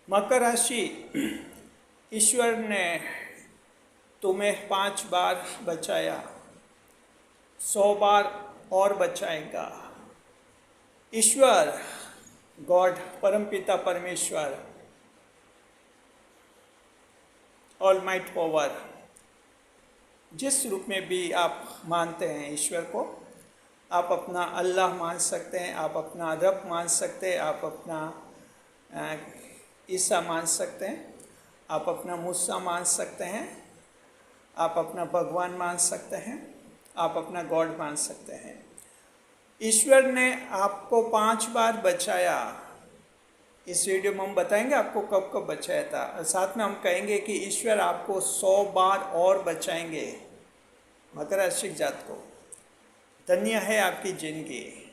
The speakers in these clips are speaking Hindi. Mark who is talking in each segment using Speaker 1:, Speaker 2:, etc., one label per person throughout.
Speaker 1: मकर राशि, ईश्वर ने तुम्हें 5 बार बचाया, 100 बार और बचाएगा। ईश्वर, गॉड, परमपिता परमेश्वर, ऑलमाइट पावर, जिस रूप में भी आप मानते हैं ईश्वर को, आप अपना अल्लाह मान सकते हैं, आप अपना रब मान सकते हैं, आप अपना ईसा मान सकते हैं, आप अपना मूसा मान सकते हैं, आप अपना भगवान मान सकते हैं, आप अपना गॉड मान सकते हैं। ईश्वर ने आपको 5 बार बचाया। इस वीडियो में हम बताएंगे आपको कब कब बचाया था, और साथ में हम कहेंगे कि ईश्वर आपको 100 बार और बचाएंगे। मकर राशि जात को धन्य है आपकी जिंदगी।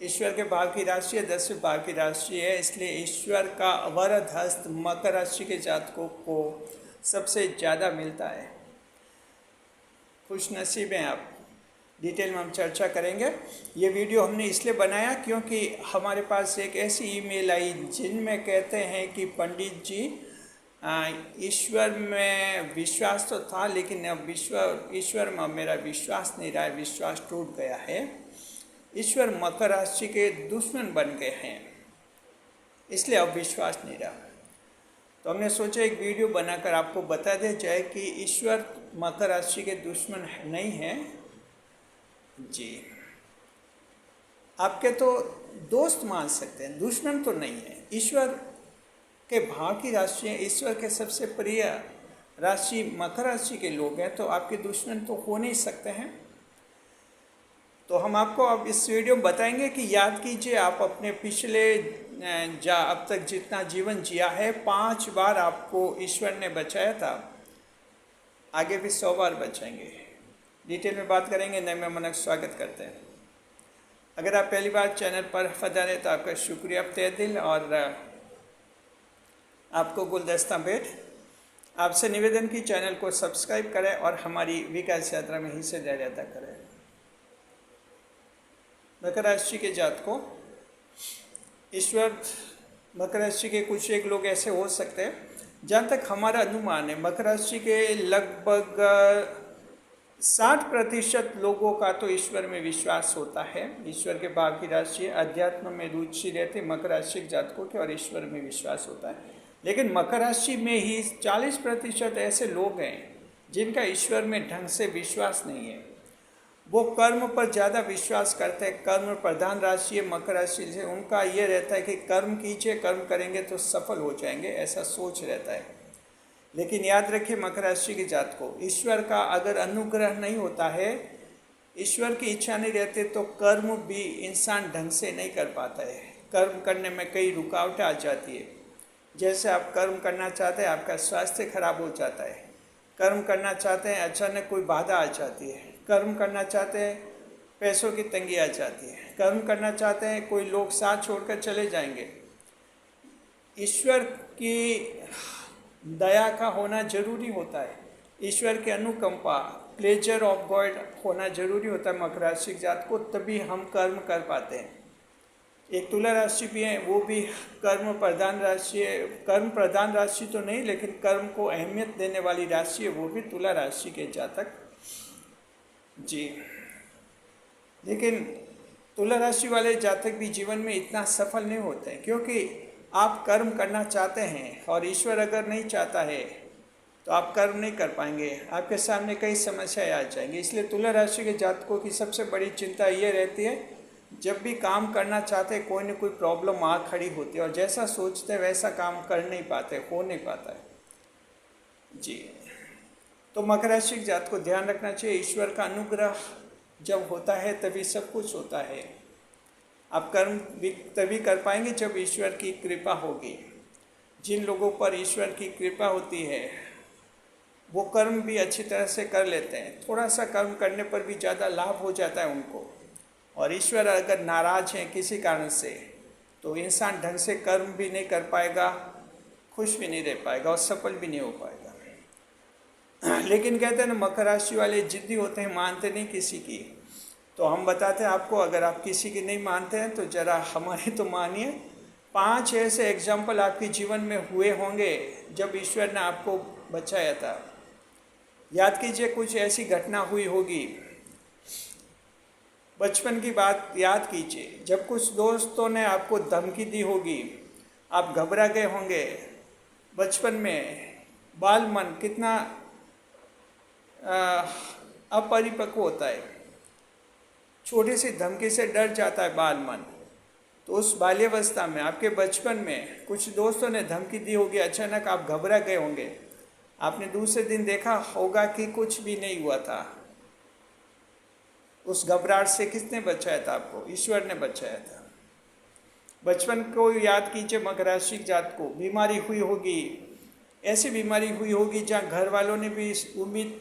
Speaker 1: ईश्वर के भाव की राशि है, 10वें भाव की राशि है, इसलिए ईश्वर का वरद हस्त मकर राशि के जातकों को सबसे ज़्यादा मिलता है। खुश नसीब हैं आप। डिटेल में हम चर्चा करेंगे। ये वीडियो हमने इसलिए बनाया क्योंकि हमारे पास एक ऐसी ईमेल आई जिनमें कहते हैं कि पंडित जी, ईश्वर में विश्वास तो था लेकिन अब ईश्वर में मेरा विश्वास नहीं रहा है, विश्वास टूट गया है। ईश्वर मकर राशि के दुश्मन बन गए हैं, इसलिए अब विश्वास नहीं रहा। तो हमने सोचा एक वीडियो बनाकर आपको बता दे जाए कि ईश्वर मकर राशि के दुश्मन नहीं है जी। आपके तो दोस्त मान सकते हैं, दुश्मन तो नहीं है। ईश्वर के भाव की राशि है, ईश्वर के सबसे प्रिय राशि मकर राशि के लोग हैं, तो आपके दुश्मन तो हो नहीं सकते हैं। तो हम आपको अब इस वीडियो में बताएंगे कि याद कीजिए, आप अपने पिछले अब तक जितना जीवन जिया है, 5 बार आपको ईश्वर ने बचाया था, आगे भी 100 बार बचाएंगे। डिटेल में बात करेंगे। नए मेहमान का स्वागत करते हैं। अगर आप पहली बार चैनल पर पधारे तो आपका शुक्रिया तहे दिल, और आपको गुलदस्ता भेंट। आपसे निवेदन की चैनल को सब्सक्राइब करें और हमारी विकास यात्रा में हिस्सेदारी अदा करें। मकर राशि के जातकों, ईश्वर मकर राशि के कुछ एक लोग ऐसे हो सकते हैं, जहाँ तक हमारा अनुमान है मकर राशि के लगभग 60% लोगों का तो ईश्वर में विश्वास होता है। ईश्वर के भाव की राशि, अध्यात्म में रुचि रहती मकर राशि के जातकों के, और ईश्वर में विश्वास होता है। लेकिन मकर राशि में ही 40% ऐसे लोग हैं जिनका ईश्वर में ढंग से विश्वास नहीं है। वो कर्म पर ज़्यादा विश्वास करते हैं। कर्म प्रधान राशि है मकर राशि से, उनका ये रहता है कि कर्म कीजिए, कर्म करेंगे तो सफल हो जाएंगे, ऐसा सोच रहता है। लेकिन याद रखिए मकर राशि के जात को, ईश्वर का अगर अनुग्रह नहीं होता है, ईश्वर की इच्छा नहीं रहती, तो कर्म भी इंसान ढंग से नहीं कर पाता है। कर्म करने में कई रुकावटें आ जाती है। जैसे आप कर्म करना चाहते हैं, आपका स्वास्थ्य खराब हो जाता है। कर्म करना चाहते हैं, अचानक कोई बाधा आ जाती है। कर्म करना चाहते हैं, पैसों की तंगी आ जाती है। कर्म करना चाहते हैं, कोई लोग साथ छोड़कर चले जाएंगे। ईश्वर की दया का होना जरूरी होता है, ईश्वर की अनुकंपा, प्लेजर ऑफ गॉड होना जरूरी होता है मकर राशि के जात को, तभी हम कर्म कर पाते हैं। एक तुला राशि भी है, वो भी कर्म प्रधान राशि है। कर्म प्रधान राशि तो नहीं, लेकिन कर्म को अहमियत देने वाली राशि है, वो भी तुला राशि के जातक जी। लेकिन तुला राशि वाले जातक भी जीवन में इतना सफल नहीं होते हैं, क्योंकि आप कर्म करना चाहते हैं और ईश्वर अगर नहीं चाहता है तो आप कर्म नहीं कर पाएंगे। आपके सामने कई समस्याएं आ जाएंगी। इसलिए तुला राशि के जातकों की सबसे बड़ी चिंता ये रहती है, जब भी काम करना चाहते हैं कोई न कोई प्रॉब्लम आ खड़ी होती है, और जैसा सोचते हैं वैसा काम कर नहीं पाते, हो नहीं पाता है जी। तो मकर राशि के जात को ध्यान रखना चाहिए, ईश्वर का अनुग्रह जब होता है तभी सब कुछ होता है। आप कर्म भी तभी कर पाएंगे जब ईश्वर की कृपा होगी। जिन लोगों पर ईश्वर की कृपा होती है वो कर्म भी अच्छी तरह से कर लेते हैं। थोड़ा सा कर्म करने पर भी ज़्यादा लाभ हो जाता है उनको। और ईश्वर अगर नाराज हैं किसी कारण से, तो इंसान ढंग से कर्म भी नहीं कर पाएगा, खुश भी नहीं रह पाएगा और सफल भी नहीं हो पाएगा। लेकिन कहते हैं ना, मकर राशि वाले जिद्दी होते हैं, मानते नहीं किसी की। तो हम बताते हैं आपको, अगर आप किसी की नहीं मानते हैं तो ज़रा हमारी तो मानिए। 5 ऐसे एग्जाम्पल आपके जीवन में हुए होंगे जब ईश्वर ने आपको बचाया था। याद कीजिए, कुछ ऐसी घटना हुई होगी, बचपन की बात याद कीजिए, जब कुछ दोस्तों ने आपको धमकी दी होगी, आप घबरा गए होंगे। बचपन में बाल मन कितना अपरिपक्व होता है, छोटी सी धमकी से डर जाता है बाल मन। तो उस बाल्यावस्था में, आपके बचपन में कुछ दोस्तों ने धमकी दी होगी, अचानक आप घबरा गए होंगे। आपने दूसरे दिन देखा होगा कि कुछ भी नहीं हुआ था। उस घबराहट से किसने बचाया था आपको? ईश्वर ने बचाया था। बचपन को याद कीजिए, मकर राशि जात को बीमारी हुई होगी, ऐसी बीमारी हुई होगी जहाँ घर वालों ने भी उम्मीद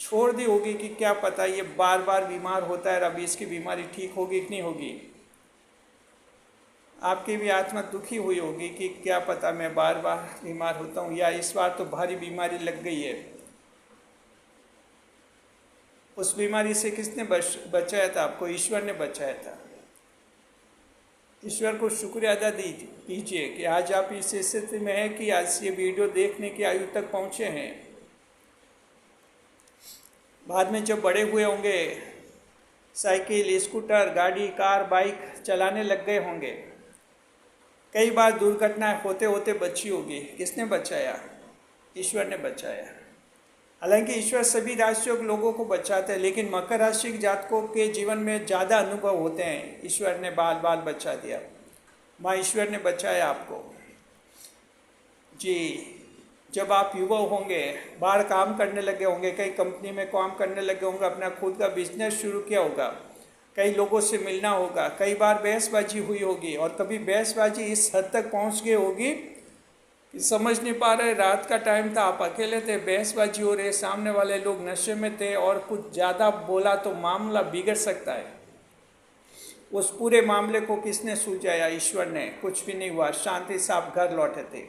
Speaker 1: छोड़ दी होगी कि क्या पता ये बार बार बीमार होता है, अभी इसकी बीमारी ठीक होगी कि नहीं होगी। आपकी भी आत्मा दुखी हुई होगी कि क्या पता मैं बार बार बीमार होता हूँ, या इस बार तो भारी बीमारी लग गई है। उस बीमारी से किसने बचाया था आपको? ईश्वर ने बचाया था। ईश्वर को शुक्रिया अदा कीजिए कि आज आप इस स्थिति में हैं कि आज ये वीडियो देखने की आयु तक पहुँचे हैं। बाद में जब बड़े हुए होंगे, साइकिल, स्कूटर, गाड़ी, कार, बाइक चलाने लग गए होंगे, कई बार दुर्घटनाएं होते होते बची होगी। किसने बचाया? ईश्वर ने बचाया। हालांकि ईश्वर सभी राशियों के लोगों को बचाते हैं, लेकिन मकर राशि के जातकों के जीवन में ज़्यादा अनुभव होते हैं। ईश्वर ने बाल बाल बचा दिया, माँ ईश्वर ने बचाया आपको। जी, जब आप युवा होंगे, बाहर काम करने लगे होंगे, कई कंपनी में काम करने लगे होंगे, अपना खुद का बिजनेस शुरू किया होगा, कई लोगों से मिलना होगा, कई बार बहसबाजी हुई होगी, और कभी बहसबाजी इस हद तक पहुंच गई होगी कि समझ नहीं पा रहे, रात का टाइम था, आप अकेले थे, बहसबाजी हो रही, सामने वाले लोग नशे में थे और कुछ ज़्यादा बोला तो मामला बिगड़ सकता है। उस पूरे मामले को किसने सुलझाया? ईश्वर ने। कुछ भी नहीं हुआ, शांति से आप घर लौटे थे।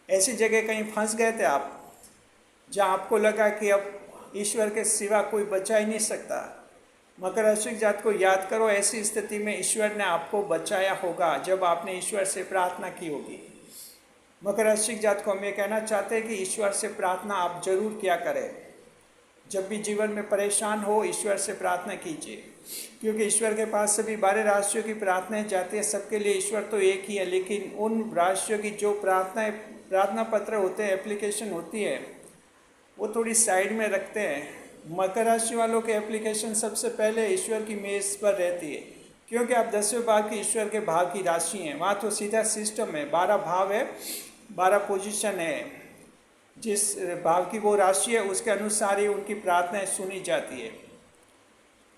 Speaker 1: ऐसी जगह कहीं फंस गए थे आप, जहाँ आपको लगा कि अब ईश्वर के सिवा कोई बचा ही नहीं सकता। मकर राशि जात को याद करो, ऐसी स्थिति में ईश्वर ने आपको बचाया होगा जब आपने ईश्वर से प्रार्थना की होगी। मकर राशि जात को हम ये कहना चाहते हैं कि ईश्वर से प्रार्थना आप जरूर किया करें। जब भी जीवन में परेशान हो, ईश्वर से प्रार्थना कीजिए, क्योंकि ईश्वर के पास सभी 12 राशियों की प्रार्थनाएं जाती हैं। सबके लिए ईश्वर तो एक ही है, लेकिन उन राशियों की जो प्रार्थना पत्र होते हैं, एप्लीकेशन होती है, वो थोड़ी साइड में रखते हैं। मकर राशि वालों के एप्लीकेशन सबसे पहले ईश्वर की मेज़ पर रहती है, क्योंकि आप 10वें भाव की ईश्वर के भाव की राशि हैं। वहाँ तो सीधा सिस्टम है, 12 भाव है, 12 पोजीशन है। जिस भाव की वो राशि है उसके अनुसार ही उनकी प्रार्थनाएं सुनी जाती है।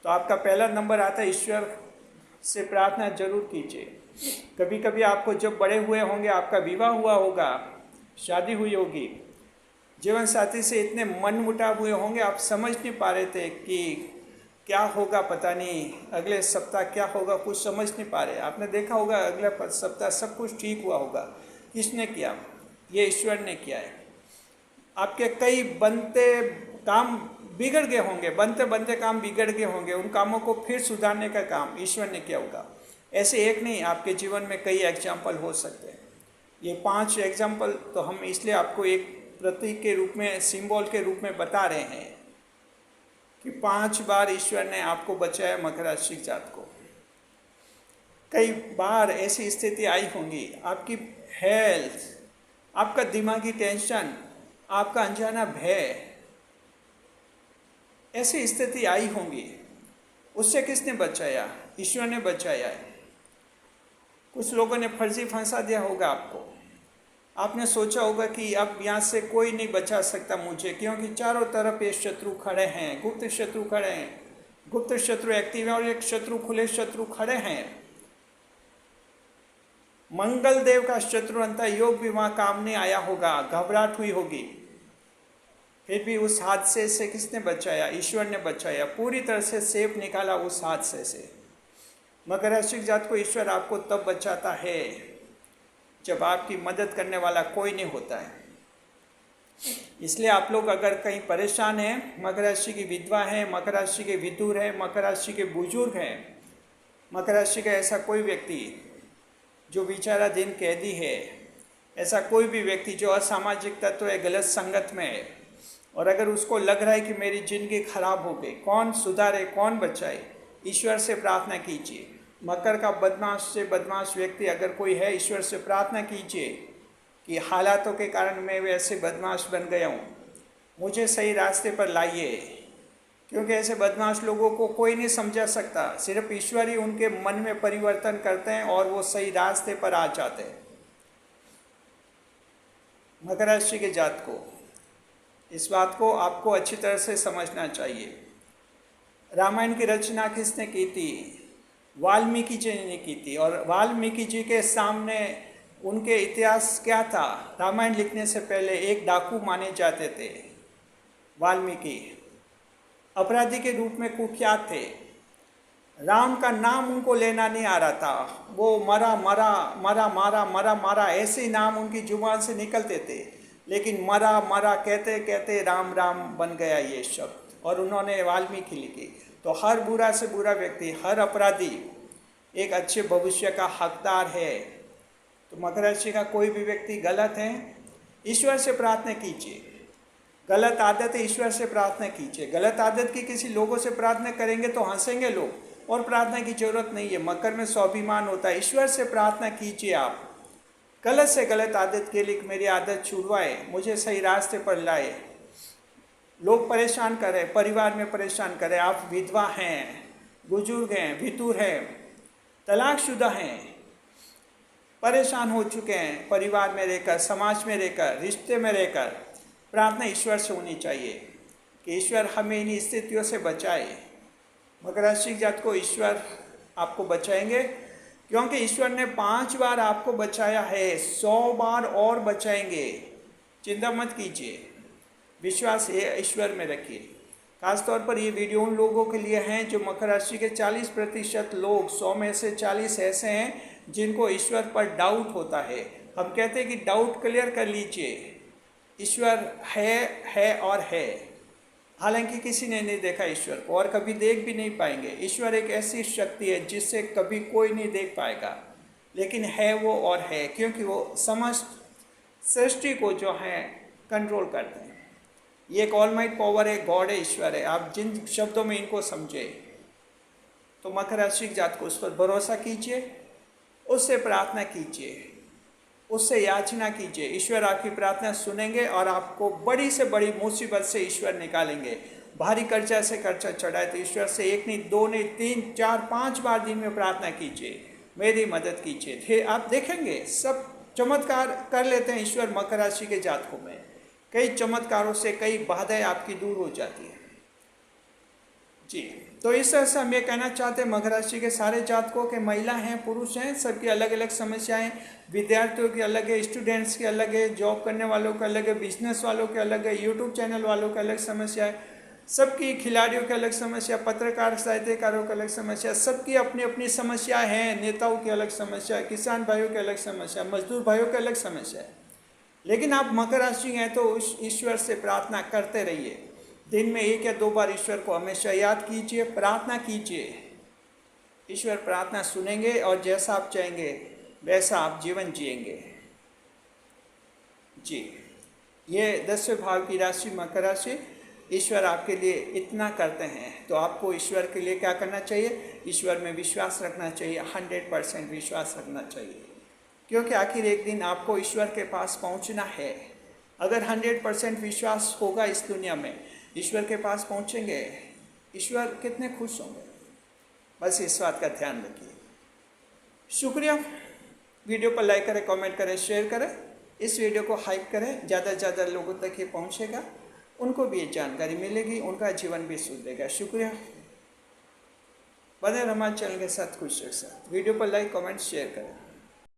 Speaker 1: तो आपका पहला नंबर आता है, ईश्वर से प्रार्थना जरूर कीजिए। कभी कभी आपको जब बड़े हुए होंगे, आपका विवाह हुआ होगा, शादी हुई होगी, जीवन साथी से इतने मन मुटाव हुए होंगे, आप समझ नहीं पा रहे थे कि क्या होगा, पता नहीं अगले सप्ताह क्या होगा, कुछ समझ नहीं पा रहे। आपने देखा होगा अगले सप्ताह सब कुछ ठीक हुआ होगा। किसने किया? ये ईश्वर ने किया है। आपके कई बनते काम बिगड़ गए होंगे, बनते बनते काम बिगड़ गए होंगे, उन कामों को फिर सुधारने का काम ईश्वर ने किया होगा। ऐसे एक नहीं, आपके जीवन में कई एग्जाम्पल हो सकते हैं। ये 5 एग्जाम्पल तो हम इसलिए आपको एक प्रतीक के रूप में, सिंबल के रूप में बता रहे हैं कि 5 बार ईश्वर ने आपको बचाया। मकर राशि जात को कई बार ऐसी स्थिति आई होंगी, आपकी हेल्थ, आपका दिमागी टेंशन, आपका अनजाना भय, ऐसी स्थिति आई होंगी, उससे किसने बचाया? ईश्वर ने बचाया है। कुछ लोगों ने फर्जी फंसा दिया होगा आपको। आपने सोचा होगा कि अब यहाँ से कोई नहीं बचा सकता मुझे, क्योंकि चारों तरफ ये शत्रु खड़े हैं, गुप्त शत्रु खड़े हैं, गुप्त शत्रु एक्टिव है और एक शत्रु, खुले शत्रु खड़े हैं। मंगल देव का शत्रु अंत योग भी वहाँ काम नहीं आया होगा, घबराहट हुई होगी, फिर भी उस हादसे से किसने बचाया? ईश्वर ने बचाया, पूरी तरह से सेफ निकाला उस हादसे से। मकर राशि जात को ईश्वर आपको तब बचाता है जब आपकी मदद करने वाला कोई नहीं होता है। इसलिए आप लोग अगर कहीं परेशान हैं, मकर राशि की विधवा हैं, मकर राशि के विदुर हैं, मकर राशि के बुजुर्ग हैं, मकर राशि का ऐसा कोई व्यक्ति जो बेचारा दिन कैदी है, ऐसा कोई भी व्यक्ति जो असामाजिक तत्व है, गलत संगत में है, और अगर उसको लग रहा है कि मेरी जिंदगी खराब हो गई, कौन सुधारे, कौन बचाए, ईश्वर से प्रार्थना कीजिए। मकर का बदमाश से बदमाश व्यक्ति अगर कोई है, ईश्वर से प्रार्थना कीजिए कि हालातों के कारण मैं वैसे बदमाश बन गया हूँ, मुझे सही रास्ते पर लाइए। क्योंकि ऐसे बदमाश लोगों को कोई नहीं समझा सकता, सिर्फ ईश्वर ही उनके मन में परिवर्तन करते हैं और वो सही रास्ते पर आ जाते हैं। मकर राशि के जात को इस बात को आपको अच्छी तरह से समझना चाहिए। रामायण की रचना किसने की थी? वाल्मीकि जी ने की थी। और वाल्मीकि जी के सामने उनके इतिहास क्या था? रामायण लिखने से पहले एक डाकू माने जाते थे। वाल्मीकि अपराधी के रूप में कुख्यात थे। राम का नाम उनको लेना नहीं आ रहा था। वो मरा मरा, मरा मारा, मरा मारा, ऐसे ही नाम उनकी जुबान से निकलते थे। लेकिन मरा मरा कहते कहते राम राम बन गया ये शब्द, और उन्होंने वाल्मीकि लिखी। तो हर बुरा से बुरा व्यक्ति, हर अपराधी एक अच्छे भविष्य का हकदार है। तो मकर राशि का कोई भी व्यक्ति गलत है, ईश्वर से प्रार्थना कीजिए। गलत आदत है, ईश्वर से प्रार्थना कीजिए। गलत आदत की किसी लोगों से प्रार्थना करेंगे तो हंसेंगे लोग, और प्रार्थना की जरूरत नहीं है। मकर में स्वाभिमान होता है। ईश्वर से प्रार्थना कीजिए आप, गलत से गलत आदत के लिए मेरी आदत छुड़वाए, मुझे सही रास्ते पर लाए। लोग परेशान करें, परिवार में परेशान करें, आप विधवा हैं, बुजुर्ग हैं, विधुर हैं, तलाकशुदा हैं, परेशान हो चुके हैं, परिवार में रहकर, समाज में रहकर, रिश्ते में रहकर, प्रार्थना ईश्वर से होनी चाहिए कि ईश्वर हमें इन स्थितियों से बचाए। मकर राशि जात को ईश्वर आपको बचाएंगे, क्योंकि ईश्वर ने 5 बार आपको बचाया है, 100 बार और बचाएंगे। चिंता मत कीजिए, विश्वास ये ईश्वर में रखिए। खासतौर पर ये वीडियो उन लोगों के लिए हैं जो मकर राशि के 40% लोग, 100 में से 40 ऐसे हैं जिनको ईश्वर पर डाउट होता है। हम कहते हैं कि डाउट क्लियर कर लीजिए। ईश्वर है और है। हालांकि किसी ने नहीं देखा ईश्वर को, और कभी देख भी नहीं पाएंगे। ईश्वर एक ऐसी शक्ति है जिससे कभी कोई नहीं देख पाएगा, लेकिन है वो और है, क्योंकि वो समस्त सृष्टि को जो है कंट्रोल करते हैं। ये एक ऑलमाइट पावर है, गॉड है, ईश्वर है। आप जिन शब्दों में इनको समझे, तो मकर राशि जात को उस पर भरोसा कीजिए, उससे प्रार्थना कीजिए, उससे याचना कीजिए। ईश्वर आपकी प्रार्थना सुनेंगे और आपको बड़ी से बड़ी मुसीबत से ईश्वर निकालेंगे। भारी कर्जा से कर्जा चढ़ाए तो ईश्वर से 1 नहीं, 2 नहीं, 3, 4, 5 बार दिन में प्रार्थना कीजिए, मेरी मदद कीजिए। फिर आप देखेंगे सब चमत्कार कर लेते हैं ईश्वर मकर राशि के जातकों में। कई चमत्कारों से कई बाधाएं आपकी दूर हो जाती है जी। तो इस तरह से हम ये कहना चाहते हैं मकर राशि के सारे जातकों के, महिला हैं, पुरुष हैं, सबकी अलग अलग समस्याएं, विद्यार्थियों की अलग है, स्टूडेंट्स की अलग है, जॉब करने वालों के अलग है, बिजनेस वालों के अलग है, यूट्यूब चैनल वालों के अलग समस्या है, सबकी, खिलाड़ियों की अलग समस्या, पत्रकार साहित्यकारों की अलग समस्या, सबकी अपनी अपनी समस्या है, नेताओं की अलग समस्या, किसान भाइयों की अलग समस्या, मजदूर भाइयों की अलग समस्या है। लेकिन आप मकर राशि हैं तो उस ईश्वर से प्रार्थना करते रहिए। दिन में 1 या 2 बार ईश्वर को हमेशा याद कीजिए, प्रार्थना कीजिए। ईश्वर प्रार्थना सुनेंगे और जैसा आप चाहेंगे वैसा आप जीवन जिएंगे जी। ये 10वें भाव की राशि मकर राशि, ईश्वर आपके लिए इतना करते हैं, तो आपको ईश्वर के लिए क्या करना चाहिए? ईश्वर में विश्वास रखना चाहिए, 100% विश्वास रखना चाहिए, क्योंकि आखिर एक दिन आपको ईश्वर के पास पहुंचना है। अगर 100% विश्वास होगा इस दुनिया में, ईश्वर के पास पहुंचेंगे, ईश्वर कितने खुश होंगे। बस इस बात का ध्यान रखिए। शुक्रिया। वीडियो पर लाइक करें, कमेंट करें, शेयर करें, इस वीडियो को हाइप करें, ज़्यादा से ज़्यादा लोगों तक ये पहुंचेगा, उनको भी ये जानकारी मिलेगी, उनका जीवन भी सुधरेगा। शुक्रिया। बने रहो हमारे चैनल के साथ, खुश के साथ। वीडियो पर लाइक, कमेंट, शेयर करें।